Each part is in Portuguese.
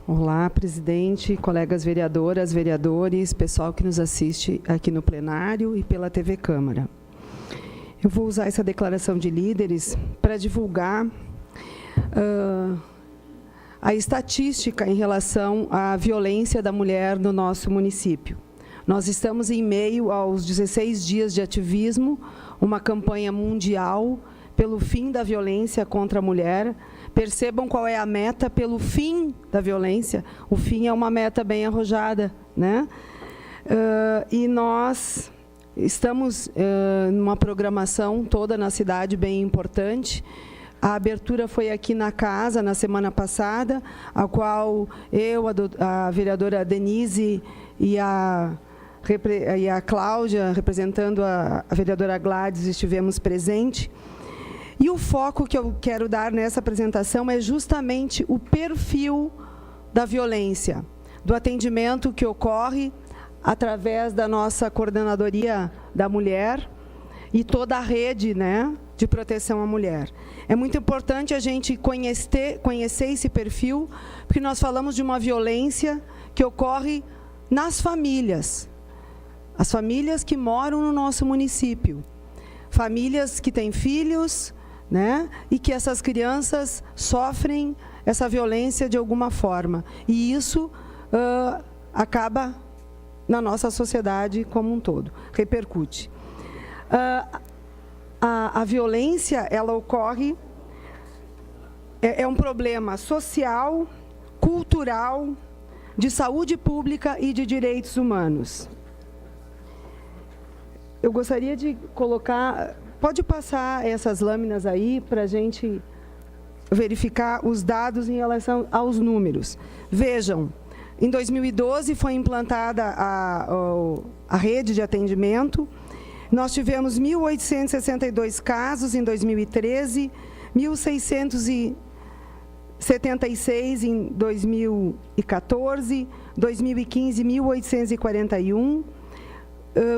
Olá, presidente, colegas vereadoras, vereadores, pessoal que nos assiste aqui no plenário e pela TV Câmara. Eu vou usar essa declaração de líderes para divulgar a estatística em relação à violência da mulher no nosso município. Nós estamos em meio aos 16 dias de ativismo, uma campanha mundial pelo fim da violência contra a mulher. Percebam qual é a meta pelo fim da violência. O fim é uma meta bem arrojada, né? E nós estamos numa programação toda na cidade bem importante. A abertura foi aqui na casa, na semana passada, a qual eu, a vereadora Denise e a Cláudia, representando a vereadora Gladys, estivemos presentes. E o foco que eu quero dar nessa apresentação é justamente o perfil da violência, do atendimento que ocorre através da nossa coordenadoria da mulher e toda a rede, né, de proteção à mulher. É muito importante a gente conhecer esse perfil, porque nós falamos de uma violência que ocorre nas famílias, as famílias que moram no nosso município, famílias que têm filhos, né, e que essas crianças sofrem essa violência de alguma forma. E isso acaba na nossa sociedade como um todo, repercute. A violência, ela ocorre, é um problema social, cultural, de saúde pública e de direitos humanos. Eu gostaria de colocar... Pode passar essas lâminas aí para a gente verificar os dados em relação aos números. Vejam, em 2012 foi implantada a rede de atendimento. Nós tivemos 1.862 casos em 2013, 1.676 em 2014, 2015, 1.841.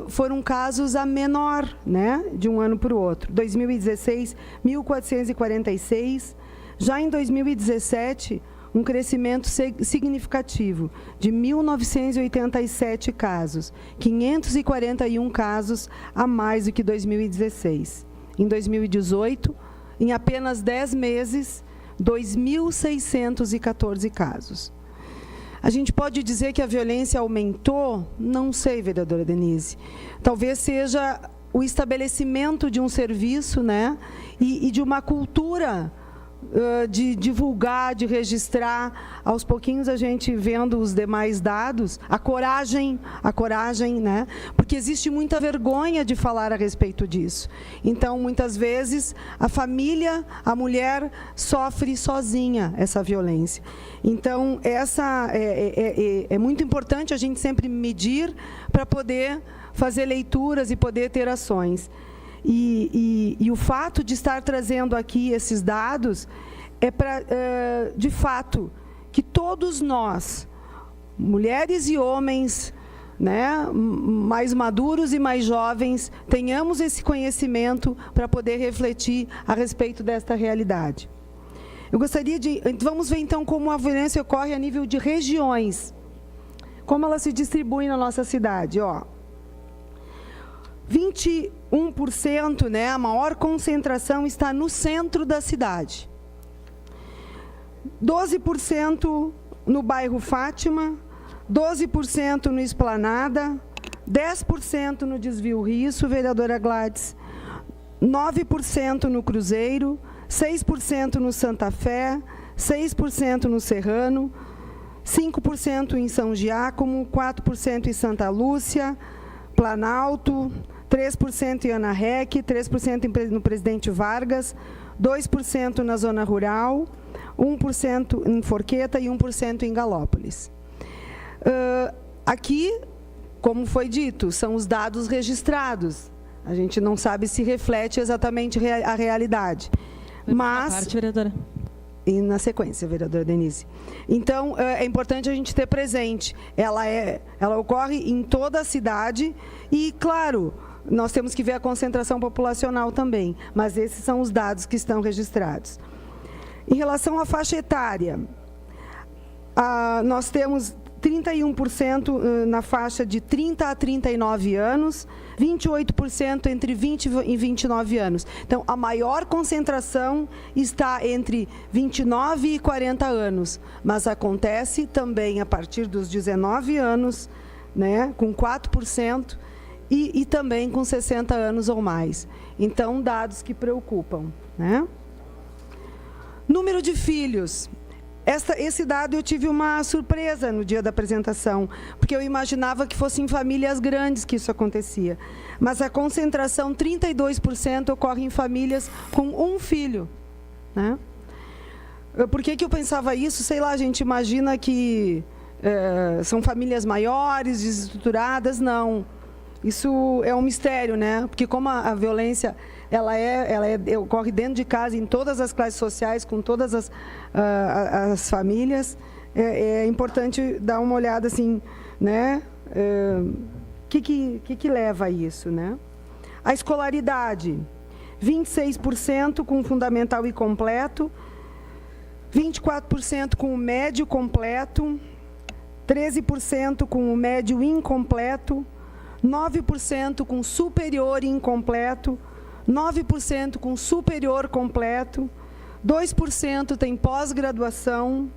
Foram casos a menor, né, de um ano para o outro. 2016, 1.446. Já em 2017, um crescimento significativo, de 1.987 casos, 541 casos a mais do que 2016. Em 2018, em apenas 10 meses, 2.614 casos. A gente pode dizer que a violência aumentou? Não sei, vereadora Denise. Talvez seja o estabelecimento de um serviço, né, e de uma cultura de divulgar, de registrar. Aos pouquinhos a gente vendo os demais dados, a coragem, né, porque existe muita vergonha de falar a respeito disso. Então, muitas vezes, a família, a mulher sofre sozinha essa violência. Então, é muito importante a gente sempre medir para poder fazer leituras e poder ter ações. E o fato de estar trazendo aqui esses dados é para, de fato, que todos nós, mulheres e homens, né, mais maduros e mais jovens, tenhamos esse conhecimento para poder refletir a respeito desta realidade. Eu gostaria de... Vamos ver, então, como a violência ocorre a nível de regiões. Como ela se distribui na nossa cidade, ó. 21%, né, a maior concentração está no centro da cidade. 12% no bairro Fátima, 12% no Esplanada, 10% no Desvio Risso, vereadora Gladys, 9% no Cruzeiro, 6% no Santa Fé, 6% no Serrano, 5% em São Giacomo, 4% em Santa Lúcia, Planalto, 3% em Ana Rec, 3% no Presidente Vargas, 2% na zona rural, 1% em Forqueta e 1% em Galópolis. Aqui, como foi dito, são os dados registrados. A gente não sabe se reflete exatamente a realidade. Mas... Parte, vereadora. E na sequência, vereadora Denise. Então, é importante a gente ter presente. Ela ocorre em toda a cidade e, claro, nós temos que ver a concentração populacional também, mas esses são os dados que estão registrados. Em relação à faixa etária, Nós temos 31% na faixa de 30 a 39 anos, 28% entre 20 e 29 anos. Então, a maior concentração está entre 29 e 40 anos, mas acontece também a partir dos 19 anos, né, com 4%, e também com 60 anos ou mais. Então, dados que preocupam, né? Número de filhos. Esse dado eu tive uma surpresa no dia da apresentação, porque eu imaginava que fossem famílias grandes que isso acontecia. Mas a concentração, 32%, ocorre em famílias com um filho, né? Por que eu pensava isso? Sei lá, a gente imagina que são famílias maiores, desestruturadas. Não. Isso é um mistério, né? Porque como a violência ela ocorre dentro de casa, em todas as classes sociais, com todas as famílias, é importante dar uma olhada assim, né? Que leva a isso, né? A escolaridade, 26% com fundamental e completo, 24% com o médio completo, 13% com o médio incompleto, 9% com superior incompleto, 9% com superior completo, 2% tem pós-graduação,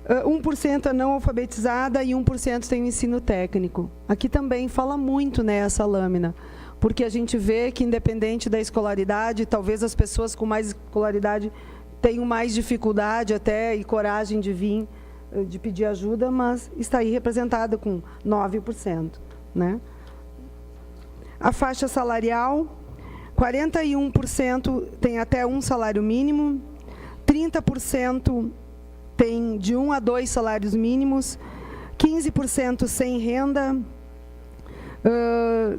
1% é não alfabetizada e 1% tem ensino técnico. Aqui também fala muito nessa lâmina, porque a gente vê que, independente da escolaridade, talvez as pessoas com mais escolaridade tenham mais dificuldade até e coragem de vir, de pedir ajuda, mas está aí representada com 9%, né? A faixa salarial, 41% tem até um salário mínimo, 30% tem de 1 a 2 salários mínimos, 15% sem renda,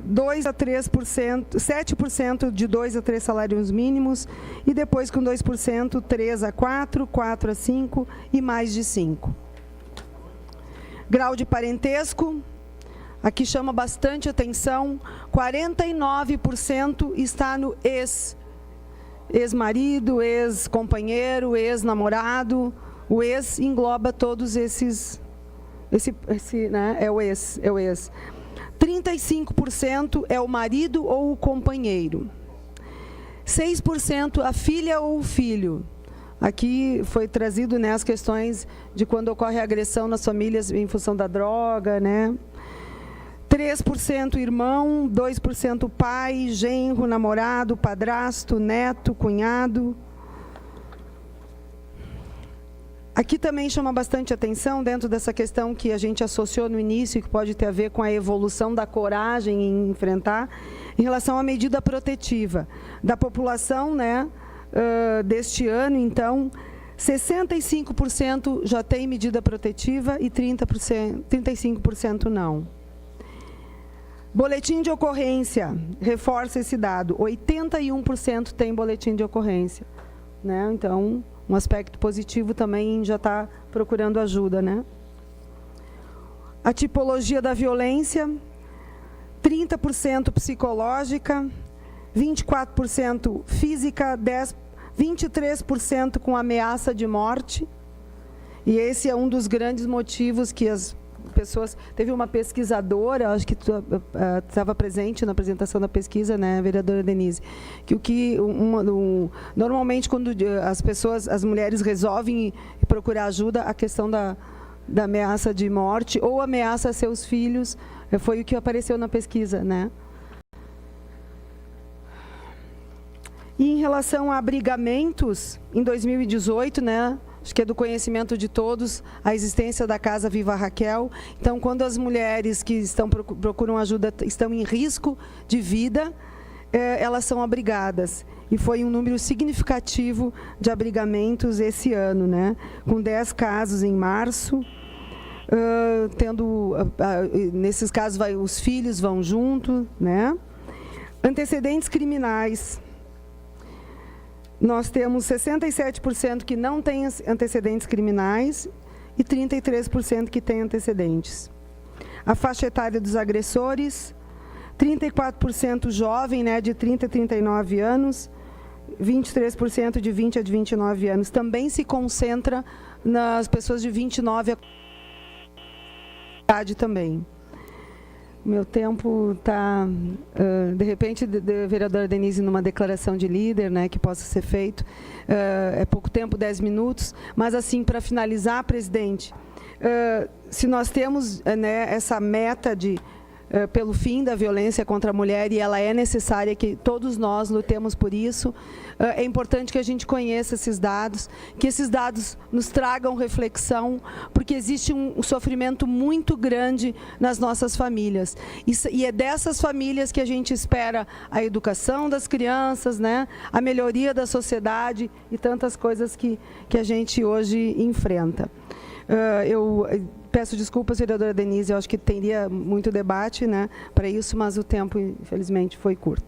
2 a 3%, 7% de 2 a 3 salários mínimos, e depois com 2%, 3 a 4, 4 a 5 e mais de 5. Grau de parentesco. Aqui chama bastante atenção, 49% está no ex-marido, ex-companheiro, ex-namorado. O ex engloba todos esses, né, é o ex. 35% é o marido ou o companheiro. 6% a filha ou o filho. Aqui foi trazido, né, as questões de quando ocorre agressão nas famílias em função da droga, né? 3% irmão, 2% pai, genro, namorado, padrasto, neto, cunhado. Aqui também chama bastante atenção, dentro dessa questão que a gente associou no início, que pode ter a ver com a evolução da coragem em enfrentar, em relação à medida protetiva da população, né, deste ano. Então, 65% já tem medida protetiva e 35% não. Boletim de ocorrência, reforça esse dado, 81% tem boletim de ocorrência, né? Então, um aspecto positivo também já está procurando ajuda, né? A tipologia da violência, 30% psicológica, 24% física, 23% com ameaça de morte, e esse é um dos grandes motivos que as pessoas... Teve uma pesquisadora, acho que estava presente na apresentação da pesquisa, né, vereadora Denise, que normalmente quando as mulheres resolvem procurar ajuda, a questão da ameaça de morte ou ameaça a seus filhos foi o que apareceu na pesquisa, né? E em relação a abrigamentos, em 2018, né, acho que é do conhecimento de todos, a existência da Casa Viva Raquel. Então, quando as mulheres que procuram ajuda estão em risco de vida, elas são abrigadas. E foi um número significativo de abrigamentos esse ano, né? Com 10 casos em março, nesses casos os filhos vão junto, né? Antecedentes criminais. Nós temos 67% que não têm antecedentes criminais e 33% que têm antecedentes. A faixa etária dos agressores, 34% jovem, né, de 30 a 39 anos, 23% de 20 a 29 anos. Também se concentra nas pessoas de 29 a idade também. Meu tempo está, de repente, vereadora Denise, numa declaração de líder, né, que possa ser feito, é pouco tempo, 10 minutos, mas assim, para finalizar, presidente, se nós temos, né, essa meta de pelo fim da violência contra a mulher, e ela é necessária que todos nós lutemos por isso, é importante que a gente conheça esses dados, que esses dados nos tragam reflexão, porque existe um sofrimento muito grande nas nossas famílias. E é dessas famílias que a gente espera a educação das crianças, né, a melhoria da sociedade e tantas coisas que a gente hoje enfrenta. Eu peço desculpas, vereadora Denise, eu acho que teria muito debate, né, para isso, mas o tempo, infelizmente, foi curto.